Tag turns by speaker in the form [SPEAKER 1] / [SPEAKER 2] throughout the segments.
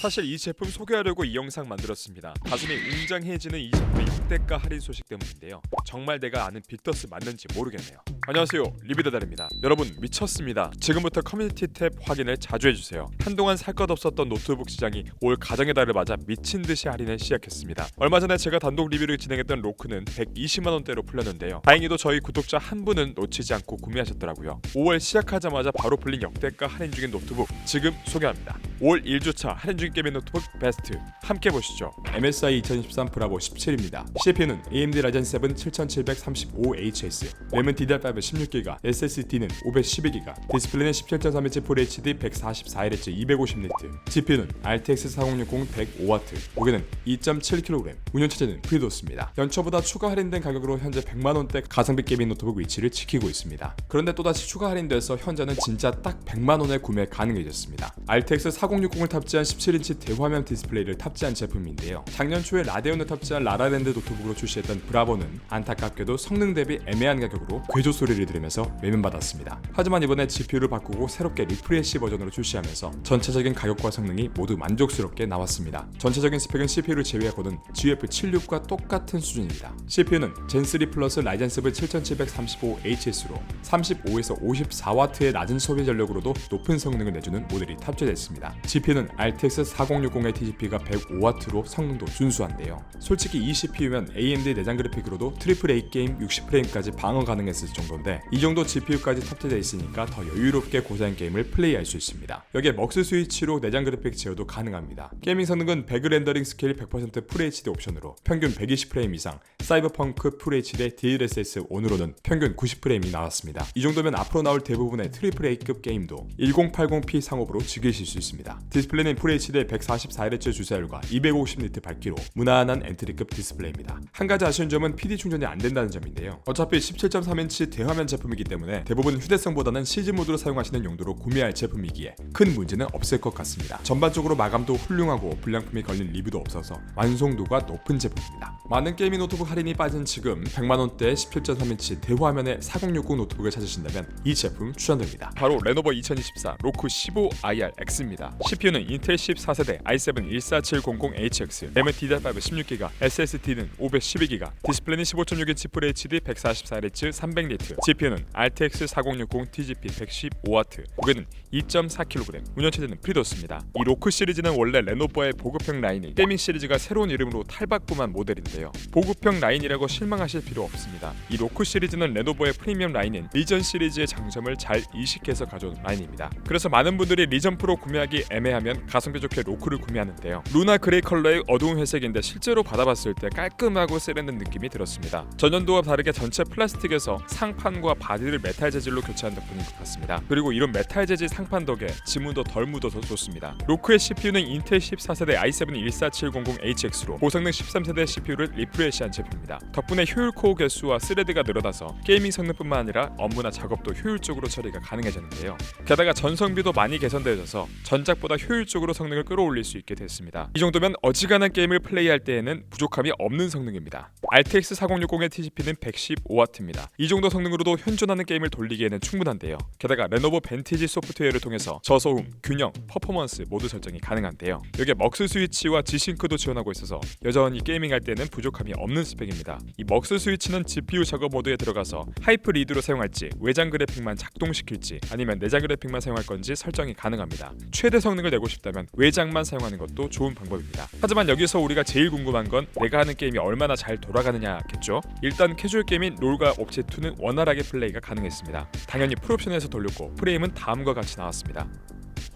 [SPEAKER 1] 사실 이 제품 소개하려고 이 영상 만들었습니다. 가슴이 웅장해지는 이 제품의 역대가 할인 소식 때문인데요. 정말 내가 아는 빅더스 맞는지 모르겠네요. 안녕하세요, 리뷰더달입니다. 여러분 미쳤습니다. 지금부터 커뮤니티 탭 확인을 자주 해주세요. 한동안 살 것 없었던 노트북 시장이 올 가정의 달을 맞아 미친듯이 할인을 시작했습니다. 얼마 전에 제가 단독 리뷰를 진행했던 로크는 120만원대로 풀렸는데요. 다행히도 저희 구독자 한 분은 놓치지 않고 구매하셨더라고요. 5월 시작하자마자 바로 풀린 역대가 할인 중인 노트북 지금 소개합니다. 5월 1주차 할인 중인 게이밍 노트북 베스트 함께 보시죠. MSI 2013 브라보 17입니다. CPU는 AMD Ryzen 7 7735HS, 램은 DDR5 16GB, SSD는 512GB, 디스플레이는 17.3인치 FHD 144Hz 250니트, GPU는 RTX 4060 105W, 무게는 2.7kg, 운영체제는 FreeDOS입니다. 연초보다 추가 할인된 가격으로 현재 100만원대 가성비 게이밍 노트북 위치를 지키고 있습니다. 그런데 또다시 추가 할인돼서 현재는 진짜 딱 100만원에 구매 가능해졌습니다. RTX 4060을 탑재한 17인치 대화면 디스플레이를 탑재한 제품인데요. 작년 초에 라데온을 탑재한 라라랜드 노트북으로 출시했던 브라보는 안타깝게도 성능 대비 애매한 가격으로 괴조 소리를 들으면서 매면받았습니다. 하지만 이번에 GPU를 바꾸고 새롭게 리프레시 버전으로 출시하면서 전체적인 가격과 성능이 모두 만족스럽게 나왔습니다. 전체적인 스펙은 CPU를 제외하고는 GF76과 똑같은 수준입니다. CPU는 젠3 플러스 라이젠 7 7735HS로 35에서 54W의 낮은 소비 전력으로도 높은 성능을 내주는 모델이 탑재됐습니다. GPU는 RTX 4060의 TGP가 105W로 성능도 준수한데요. 솔직히 이 CPU면 AMD 내장 그래픽으로도 AAA 게임 60프레임까지 방어 가능했을 정도인데 이 정도 GPU까지 탑재되어 있으니까 더 여유롭게 고사양 게임을 플레이할 수 있습니다. 여기에 먹스 스위치로 내장 그래픽 제어도 가능합니다. 게이밍 성능은 배그 렌더링 스케일 100% FHD 옵션으로 평균 120프레임 이상, 사이버펑크 FHD DLSS 온으로는 평균 90프레임이 나왔습니다. 이 정도면 앞으로 나올 대부분의 AAA급 게임도 1080p 상업으로 즐기실 수 있습니다. 디스플레이는 FHD 144Hz 주사율과 250니트 밝기로 무난한 엔트리급 디스플레이입니다. 한 가지 아쉬운 점은 PD 충전이 안 된다는 점인데요. 어차피 17.3인치 대화면 제품이기 때문에 대부분 휴대성보다는 CG 모드로 사용하시는 용도로 구매할 제품이기에 큰 문제는 없을 것 같습니다. 전반적으로 마감도 훌륭하고 불량품이 걸린 리뷰도 없어서 완성도가 높은 제품입니다. 많은 게이밍 노트북 할인이 빠진 지금 100만원대 17.3인치 대화면의 4060 노트북을 찾으신다면 이 제품 추천드립니다. 바로 레노버 2024 로크 15IRX입니다. CPU는 인텔 14세대 i7 14700HX, 램은 DDR5 16GB, SSD는 512GB, 디스플레이는 15.6인치 FHD 144Hz 300니트, GPU는 RTX 4060 TGP 115W, 무게는 2.4kg, 운영체제는 FreeDOS입니다. 이 로크 시리즈는 원래 레노버의 보급형 라인이 게이밍 시리즈가 새로운 이름으로 탈바꿈한 모델인데요. 보급형 라인이라고 실망하실 필요 없습니다. 이 로크 시리즈는 레노버의 프리미엄 라인인 리전 시리즈의 장점을 잘 이식해서 가져온 라인입니다. 그래서 많은 분들이 리전 프로 구매하기 애매하면 가성비 좋게 로크를 구매하는데요. 루나 그레이 컬러의 어두운 회색인데 실제로 받아봤을 때 깔끔하고 세련된 느낌이 들었습니다. 전년도와 다르게 전체 플라스틱에서 상판과 바디를 메탈 재질로 교체한 덕분인 것 같습니다. 그리고 이런 메탈 재질 상판 덕에 지문도 덜 묻어서 좋습니다. 로크의 CPU는 인텔 14세대 i7 14700HX로 고성능 13세대 CPU를 리프레시한 제품입니다. 덕분에 효율 코어 개수와 스레드가 늘어나서 게이밍 성능뿐만 아니라 업무나 작업도 효율적으로 처리가 가능해졌는데요. 게다가 전성비도 많이 개선되어져서 전작보다 효율적으로 성능을 끌어올릴 수 있게 됐습니다. 이 정도면 어지간한 게임을 플레이할 때에는 부족함이 없는 성능입니다. RTX 4060의 TGP는 115W입니다. 이 정도 성능으로도 현존하는 게임을 돌리기에는 충분한데요. 게다가 레노버 벤티지 소프트웨어를 통해서 저소음, 균형, 퍼포먼스 모두 설정이 가능한데요. 여기에 먹스 스위치와 G싱크도 지원하고 있어서 여전히 게이밍할 때는 부족함이 없는 스펙입니다. 이 먹스 스위치는 GPU 작업 모드에 들어가서 하이프 리드로 사용할지, 외장 그래픽만 작동시킬지 아니면 내장 그래픽만 사용할 건지 설정이 가능합니다. 최대 성능을 내고 싶다면 외장만 사용하는 것도 좋은 방법입니다. 하지만 여기서 우리가 제일 궁금한 건 내가 하는 게임이 얼마나 잘 돌아가느냐겠죠. 일단 캐주얼 게임인 롤과 옵시2는 원활하게 플레이가 가능했습니다. 당연히 풀옵션에서 돌렸고 프레임은 다음과 같이 나왔습니다.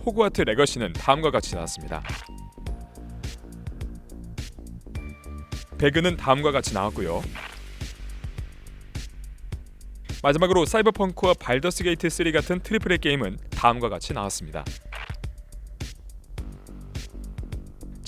[SPEAKER 1] 호그와트 레거시는 다음과 같이 나왔습니다. 배그는 다음과 같이 나왔고요. 마지막으로 사이버펑크와 발더스 게이트 3 같은 AAA 게임은 다음과 같이 나왔습니다.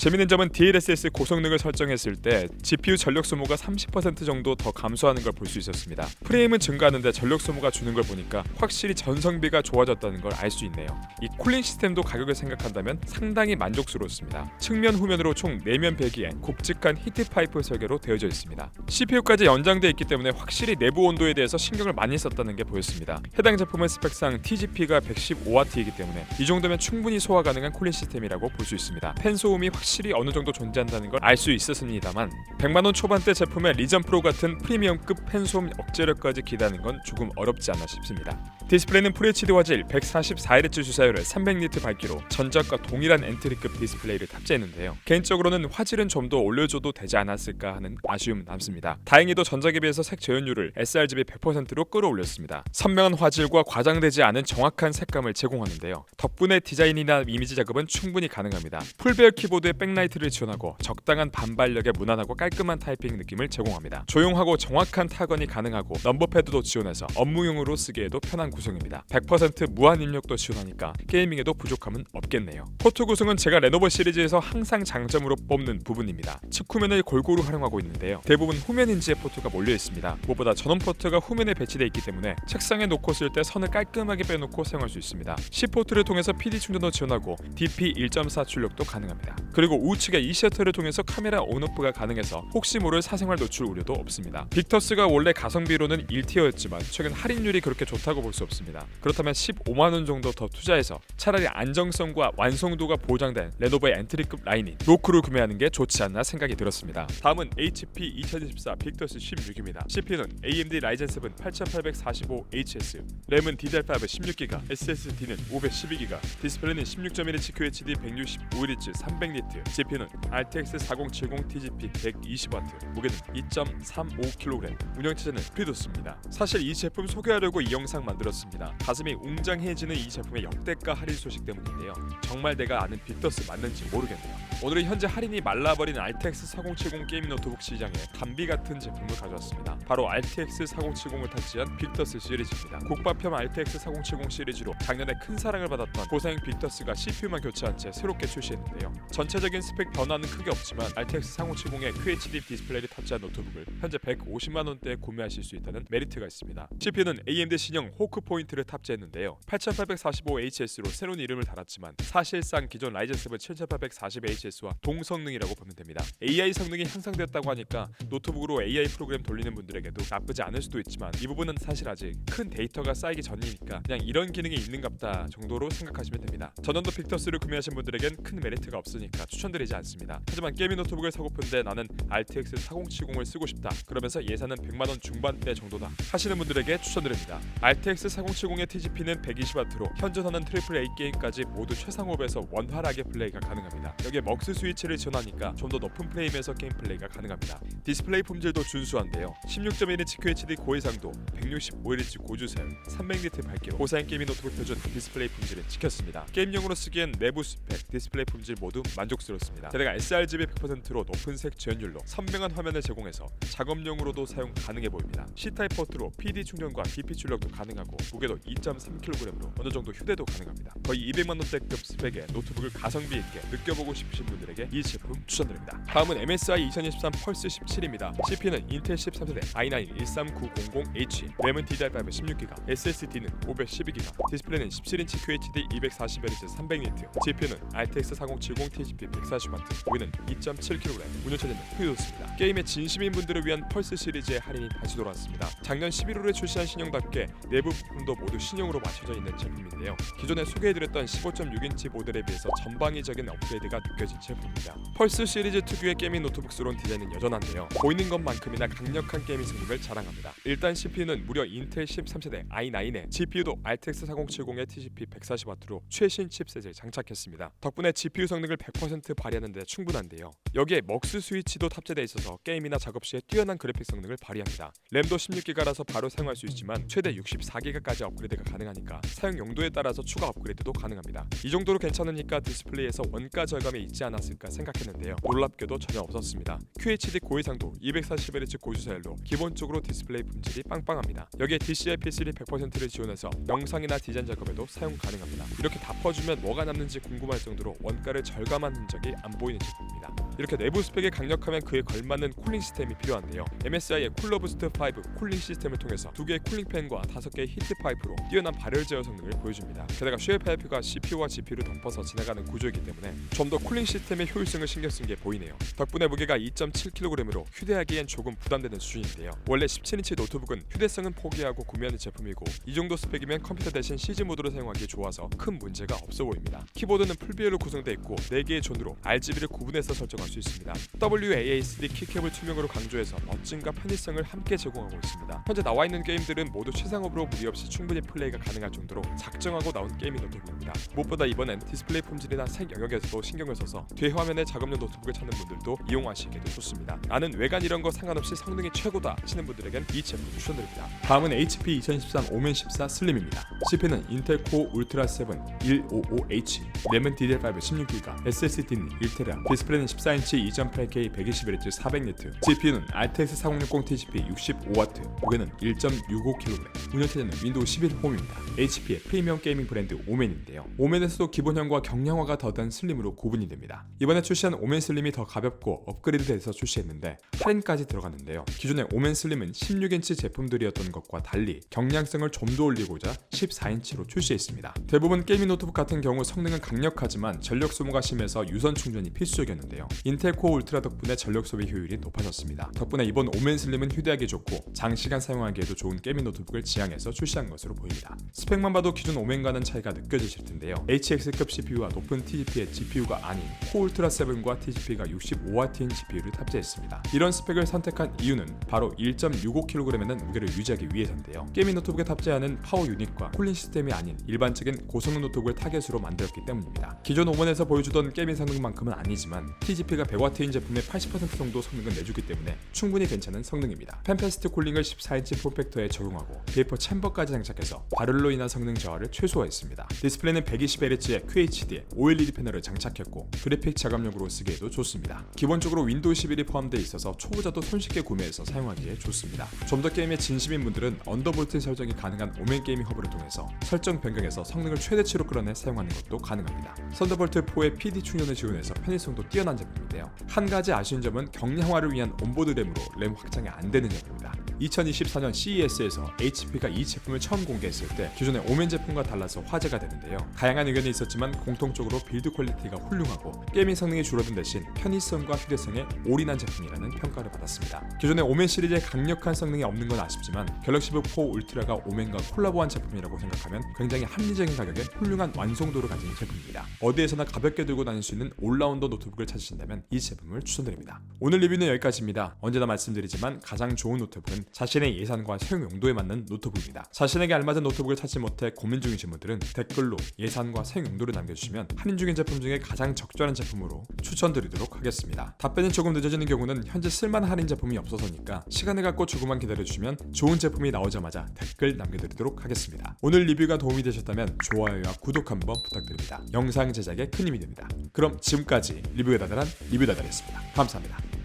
[SPEAKER 1] 재밌는 점은 DLSS 고성능을 설정했을 때 GPU 전력 소모가 30% 정도 더 감소하는 걸 볼 수 있었습니다. 프레임은 증가하는데 전력 소모가 주는 걸 보니까 확실히 전성비가 좋아졌다는 걸 알 수 있네요. 이 쿨링 시스템도 가격을 생각한다면 상당히 만족스러웠습니다. 측면 후면으로 총 4면 배기에 굵직한 히트 파이프 설계로 되어져 있습니다. CPU까지 연장되어 있기 때문에 확실히 내부 온도에 대해서 신경을 많이 썼다는 게 보였습니다. 해당 제품은 스펙상 TGP가 115W이기 때문에 이 정도면 충분히 소화 가능한 쿨링 시스템이라고 볼 수 있습니다. 팬 소음이 확실히 어느 정도 존재한다는 걸 알 수 있었습니다만 100만원 초반대 제품의 리전 프로 같은 프리미엄급 팬 소음 억제력까지 기대하는 건 조금 어렵지 않나 싶습니다. 디스플레이는 FHD 화질 144Hz 주사율의 300니트 밝기로 전작과 동일한 엔트리급 디스플레이를 탑재했는데요. 개인적으로는 화질은 좀 더 올려줘도 되지 않았을까 하는 아쉬움 남습니다. 다행히도 전작에 비해서 색 재현율을 sRGB 100%로 끌어올렸습니다. 선명한 화질과 과장되지 않은 정확한 색감을 제공하는데요. 덕분에 디자인이나 이미지 작업은 충분히 가능합니다. 풀베어 키보드에 백라이트를 지원하고 적당한 반발력의 무난하고 깔끔한 타이핑 느낌을 제공합니다. 조용하고 정확한 타건이 가능하고 넘버패드도 지원해서 업무용으로 쓰기에도 편한 구성입니다. 100% 무한 입력도 지원하니까 게이밍에도 부족함은 없겠네요. 포트 구성은 제가 레노버 시리즈에서 항상 장점으로 뽑는 부분입니다. 측후면을 골고루 활용하고 있는데요. 대부분 후면 힌지에 포트가 몰려 있습니다. 무엇보다 전원 포트가 후면에 배치되어 있기 때문에 책상에 놓고 쓸 때 선을 깔끔하게 빼놓고 사용할 수 있습니다. C포트를 통해서 PD 충전도 지원하고 DP 1.4 출력도 가능합니다. 그리고 우측에 이 셔터를 통해서 카메라 온오프가 가능해서 혹시 모를 사생활 노출 우려도 없습니다. 빅터스가 원래 가성비로는 1티어였지만 최근 할인율이 그렇게 좋다고 볼 수 없습니다. 그렇다면 15만원 정도 더 투자해서 차라리 안정성과 완성도가 보장된 레노버의 엔트리급 라인인 로크를 구매하는 게 좋지 않나 생각이 들었습니다. 다음은 HP 2024 빅터스 16입니다. CPU는 AMD Ryzen 7 8845HS, 램은 DDR5 16GB, SSD는 512GB, 디스플레이는 16.1인치 QHD 165Hz 300니트, GPU는 RTX 4070 TGP 120W, 무게는 2.35kg, 운영체제는 FreeDOS입니다. 사실 이 제품 소개하려고 이 영상 만들었습니다. 가슴이 웅장해지는 이 제품의 역대가 할인 소식 때문인데요. 정말 내가 아는 빅터스 맞는지 모르겠네요. 오늘은 현재 할인이 말라버린 RTX 4070 게이밍 노트북 시장에 단비 같은 제품을 가져왔습니다. 바로 RTX 4070을 탑재한 빅터스 시리즈입니다. 국밥형 RTX 4070 시리즈로 작년에 큰 사랑을 받았던 고사양 빅터스가 CPU만 교체한 채 새롭게 출시했는데요. 전체적인 스펙 변화는 크게 없지만 RTX 4070의 QHD 디스플레이를 탑재한 노트북을 현재 150만원대에 구매하실 수 있다는 메리트가 있습니다. CPU는 AMD 신형 호크 포인트를 탑재했는데요. 8845HS로 새로운 이름을 달았지만 사실상 기존 라이젠 7 7840HS와 동성능이라고 보면 됩니다. AI 성능이 향상되었다고 하니까 노트북으로 AI 프로그램 돌리는 분들에게도 나쁘지 않을 수도 있지만 이 부분은 사실 아직 큰 데이터가 쌓이기 전이니까 그냥 이런 기능이 있는갑다 정도로 생각하시면 됩니다. 전원도 빅터스를 구매하신 분들에겐 큰 메리트가 없으니까 추천드리지 않습니다. 하지만 게이밍 노트북을 사고픈데 나는 RTX 4070을 쓰고 싶다, 그러면서 예산은 100만원 중반대 정도다 하시는 분들에게 추천드립니다. RTX 4070의 TGP는 120W로 현존하는 AAA 게임까지 모두 최상업에서 원활하게 플레이가 가능합니다. 여기에 먹스 스위치를 지원하니까 좀 더 높은 프레임에서 게임 플레이가 가능합니다. 디스플레이 품질도 준수한데요. 16.1인치 QHD 고해상도, 165Hz 고주사율, 300니트 밝기로 고사양 게이밍 노트북 표준 디스플레이 품질은 지켰습니다. 게임용으로 쓰기엔 내부 스펙, 디스플레이 품질 모두 만족스럽습니다. 게다가 sRGB 100%로 높은 색 재현율로 선명한 화면을 제공해서 작업용으로도 사용 가능해 보입니다. C타입 포트로 PD 충전과 DP 출력도 가능하고 무게도 2.3kg으로 어느 정도 휴대도 가능합니다. 거의 200만원대급 스펙의 노트북을 가성비 있게 느껴보고 싶으신 분들에게 이 제품 추천드립니다. 다음은 MSI 2023 펄스 17입니다. CPU는 인텔 13세대 i9 13900H, 램은 DDR5 16GB, SSD는 512GB, 디스플레이는 17인치 QHD 240Hz 300니트, GPU는 RTX 4070 TGP 140W, 무게는 2.7kg, 운영체제는 FreeDOS입니다. 게임에 진심인 분들을 위한 펄스 시리즈의 할인이 다시 돌아왔습니다. 작년 11월에 출시한 신형답게 내부 부품도 모두 신형으로 맞춰져 있는 제품인데요. 기존에 소개해드렸던 15.6인치 모델에 비해서 전방위적인 업그레이드가 느껴진 제품입니다. 펄스 시리즈 특유의 게이밍 노트북스러운 디자인은 여전한데요. 보이는 것만큼이나 강력한 게이밍 성능을 자랑합니다. 일단 CPU는 무려 인텔 13세대 i9에 GPU도 RTX 4070의 TGP 140W로 최신 칩셋을 장착했습니다. 덕분에 GPU 성능을 100% 발휘하는 데 충분한데요. 여기에 먹스 스위치도 탑재되어 있어서 게임이나 작업 시에 뛰어난 그래픽 성능을 발휘합니다. 램도 16GB라서 바로 사용할 수 있지만 최대 64GB까지 업그레이드가 가능하니까 사용 용도에 따라서 추가 업그레이드도 가능합니다. 이 정도로 괜찮으니까 디스플레이에서 원가 절감이 있지 않았을까 생각했는데요. 놀랍게도 전혀 없었습니다. QHD 고해상도, 240Hz 고주사율로 기본적으로 디스플레이 품질이 빵빵합니다. 여기에 DCI-P3 100%를 지원해서 영상이나 디자인 작업에도 사용 가능합니다. 이렇게 다 퍼주면 뭐가 남는지 궁금할 정도로 원가를 절감한 흔적이 안 보이는 제품입니다. 있습니다. 이렇게 내부 스펙이 강력하면 그에 걸맞는 쿨링 시스템이 필요한데요. MSI의 쿨러부스트 5 쿨링 시스템을 통해서 2개의 쿨링팬과 5개의 히트 파이프로 뛰어난 발열 제어 성능을 보여줍니다. 게다가 쉘 파이프가 CPU와 GPU를 덮어서 지나가는 구조이기 때문에 좀 더 쿨링 시스템의 효율성을 신경 쓴 게 보이네요. 덕분에 무게가 2.7kg으로 휴대하기엔 조금 부담되는 수준인데요. 원래 17인치 노트북은 휴대성은 포기하고 구매하는 제품이고 이 정도 스펙이면 컴퓨터 대신 CG 모드로 사용하기 좋아서 큰 문제가 없어 보입니다. 키보드는 풀비율로 구성되어 있고 4개의 존으로 RGB를 구분해서 설정할 수 있습니다. WASD 키캡을 투명으로 강조해서 멋짐과 편의성을 함께 제공하고 있습니다. 현재 나와 있는 게임들은 모두 최상업으로 무리 없이 충분히 플레이가 가능할 정도로 작정하고 나온 게이밍 노트북입니다. 무엇보다 이번엔 디스플레이 품질이나 색 영역에서도 신경을 써서 뒤화면에 작업용 노트북을 찾는 분들도 이용하시기에도 좋습니다. 나는 외관 이런 거 상관없이 성능이 최고다 하시는 분들에겐 이 제품 추천드립니다. 다음은 HP 2013 오멘 14 슬림입니다. CPU는 인텔 코어 울트라 7 155H, 램은 DDR5 16GB, SSD는 1TB, 디스플레이는 14인치 2.8K 121Hz 400니트, GPU는 RTX 4060 TGP 65W, 무게는 1.65kg, 운영체제는 윈도우 11 홈입니다. HP의 프리미엄 게이밍 브랜드 오멘인데요. 오멘에서도 기본형과 경량화가 더된 슬림으로 구분이 됩니다. 이번에 출시한 오멘 슬림이 더 가볍고 업그레이드돼서 출시했는데 할인까지 들어갔는데요. 기존의 오멘 슬림은 16인치 제품들이었던 것과 달리 경량성을 좀 더 올리고자 14인치로 출시했습니다. 대부분 게이밍 노트북 같은 경우 성능은 강력하지만 전력 소모가 심해서 유선 충전이 필수적이었는데요. 인텔 코어 울트라 덕분에 전력 소비 효율이 높아졌습니다. 덕분에 이번 오멘 슬림은 휴대하기 좋고 장시간 사용하기에도 좋은 게이밍 노트북을 지향해서 출시한 것으로 보입니다. 스펙만 봐도 기존 오멘과는 차이가 느껴지실 텐데요. HX급 CPU와 높은 TGP의 GPU가 아닌 코어 울트라 7과 TGP가 65W인 GPU를 탑재했습니다. 이런 스펙을 선택한 이유는 바로 1.65kg의 무게를 유지하기 위해서인데요. 게이밍 노트북에 탑재하는 파워 유닛과 쿨링 시스템이 아닌 일반적인 고성능 노트북을 타겟으로 만들었기 때문입니다. 기존 오멘에서 보여주던 게이밍 성능만큼은 아니지만 TGP가 100W인 제품의 80% 정도 성능을 내주기 때문에 충분히 괜찮은 성능입니다. 펜패스트 쿨링을 14인치 폼팩터에 적용하고 베이퍼 챔버까지 장착해서 발열로 인한 성능 저하를 최소화했습니다. 디스플레이는 120Hz의 QHD OLED 패널을 장착했고 그래픽 작업용으로 쓰기에도 좋습니다. 기본적으로 윈도우 11이 포함되어 있어서 초보자도 손쉽게 구매해서 사용하기에 좋습니다. 좀 더 게임에 진심인 분들은 언더볼트 설정이 가능한 오멘 게이밍 허브를 통해서 설정 변경해서 성능을 최대치로 끌어내 사용하는 것도 가능합니다. 썬더볼트 4의 PD 충전을 지원해서 편의성도 뛰어난 제품인데요. 한 가지 아쉬운 점은 경량화를 위한 온보드 램으로 램 확장이 안 되는 제품입니다. 2024년 CES에서 HP가 이 제품을 처음 공개했을 때 기존의 오멘 제품과 달라서 화제가 되는데요. 다양한 의견이 있었지만 공통적으로 빌드 퀄리티가 훌륭하고 게이밍 성능이 줄어든 대신 편의성과 휴대성에 올인한 제품이라는 평가를 받았습니다. 기존의 오멘 시리즈에 강력한 성능이 없는 건 아쉽지만 갤럭시 북 4 울트라가 오멘과 콜라보한 제품이라고 생각하면 굉장히 합리적인 가격에 훌륭한 완성도를 가진 제품입니다. 어디에서나 가볍게 들고 다닐 수 있는 올라운더 노트북을 찾으신다면 이 제품을 추천드립니다. 오늘 리뷰는 여기까지입니다. 언제나 말씀드리지만 가장 좋은 노트북은 자신의 예산과 사용 용도에 맞는 노트북입니다. 자신에게 알맞은 노트북을 찾지 못해 고민 중이신 분들은 댓글로 예산과 사용 용도를 남겨주시면 할인 중인 제품 중에 가장 적절한 제품으로 추천드리도록 하겠습니다. 답변이 조금 늦어지는 경우는 현재 쓸만한 할인 제품이 없어서니까 시간을 갖고 조금만 기다려주시면 좋은 제품이 나오자마자 댓글 남겨드리도록 하겠습니다. 오늘 리뷰가 도움이 되셨다면 좋아요와 구독 한번 부탁드립니다. 영상 제작에 큰 힘이 됩니다. 그럼 지금까지 리뷰가 다달한 리뷰다달이었습니다. 감사합니다.